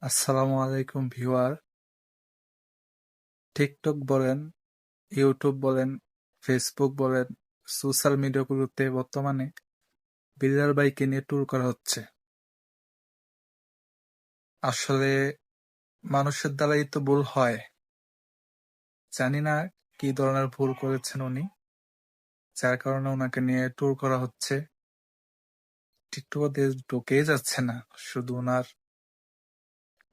আসসালামু আলাইকুম viewer. TikTok বলেন, ইউটিউব বলেন, ফেসবুক বলেন, সোশ্যাল মিডিয়াগুলোতে বর্তমানে বিল্লাল ভাইকে নিয়ে ট্যুর করা হচ্ছে। আসলে মানুষের দ্বারাই তো ভুল হয়। জানি না কি ধরনের ভুল করেছেন উনি, যার কারণে ওনাকে নিয়ে ট্যুর করা হচ্ছে। টিকটকে ঢুকেই যাচ্ছে না, শুধু ওনার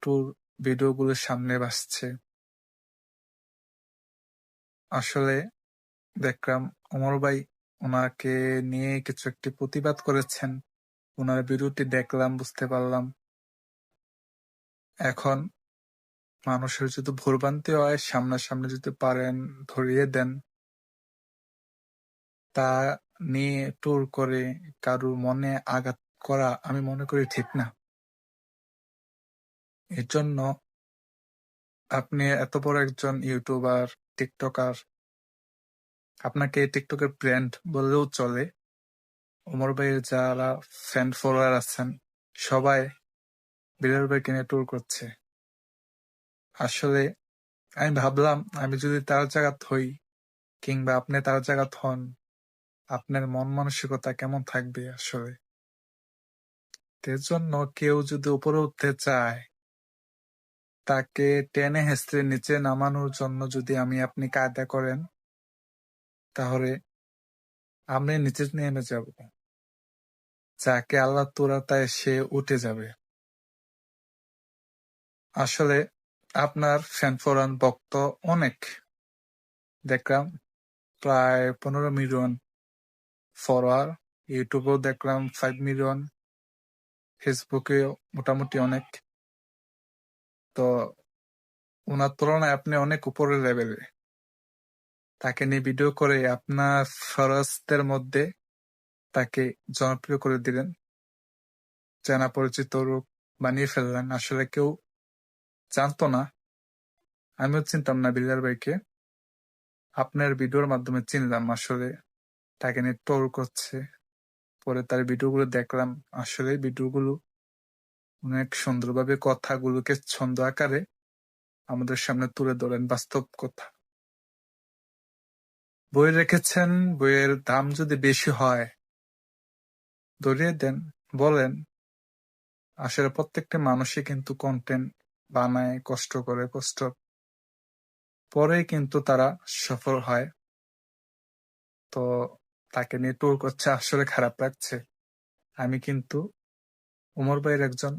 ট্যুর ভিডিওগুলো সামনে ভাসছে। আসলে দেখলাম ওমর ভাই ওনাকে নিয়ে কিছু একটি প্রতিবাদ করেছেন। ওনার ভিডিওটি দেখলাম, বুঝতে পারলাম। এখন মানুষের যদি ভুলভ্রান্তি হয়, সামনাসামনি যদি পারেন ধরিয়ে দেন, তা নিয়ে ট্যুর করে কারুর মনে আঘাত করা আমি মনে করি ঠিক না। এর জন্য আপনি এত বড় একজন ইউটিউবার, টিকটকার, আপনাকে টিকটকের ব্র্যান্ড বললেও চলে। ওমর ভাইয়ের যারা ফ্যান ফলোয়ার আছেন সবাই বিরাট ভাইকে নিয়ে ট্যুর করছে। আসলে আমি ভাবলাম, আমি যদি তার জায়গাত হই কিংবা আপনি তার জায়গাত হন, আপনার মন মানসিকতা কেমন থাকবে আসলে। এর জন্য কেউ যদি উপরে উঠতে চায়, তাকে টেনে হেঁচড়ে নিচে নামানোর জন্য যদি আপনি কায়দা করেন, তাহলে আপনি নিচে নেমে যাব। যাকে আল্লাহ তোরাতায় সে উঠে যাবে। আসলে আপনার ফ্যান ফলোয়ার ভক্ত অনেক, দেখলাম প্রায় 15 মিলিয়ন ফলোয়ার। ইউটিউবেও দেখলাম 5 মিলিয়ন, ফেসবুকে মোটামুটি অনেক। তো ওনার তুলনায় আপনি অনেক উপরের লেভেলে। তাকে নিয়ে ভিডিও করে আপনার ফলোয়ার্সদের মধ্যে তাকে জনপ্রিয় করে দিলেন, চেনা পরিচিত রূপ বানিয়ে ফেললেন। আসলে কেউ জানতো না, আমিও চিনতাম না বিল্লাল ভাইকে। আপনার ভিডিওর মাধ্যমে চিনলাম আসলে তাকে নিয়ে ট্রোল করছে। পরে তার ভিডিওগুলো দেখলাম, আসলে ভিডিওগুলো অনেক সুন্দরভাবে কথাগুলোকে ছন্দ আকারে আমাদের সামনে তুলে ধরেন, বাস্তব কথা। বই রেখেছেন, বইয়ের দাম যদি বেশি হয় ধরিয়ে দেন, বলেন। আসলে প্রত্যেকটা মানুষই কিন্তু কন্টেন্ট বানায়, কষ্ট করে, কষ্ট পরেই কিন্তু তারা সফল হয়। তো তাকে নিয়ে ট্যুর করছে, আসলে খারাপ লাগছে। আমি কিন্তু ওমর ভাইয়ের একজন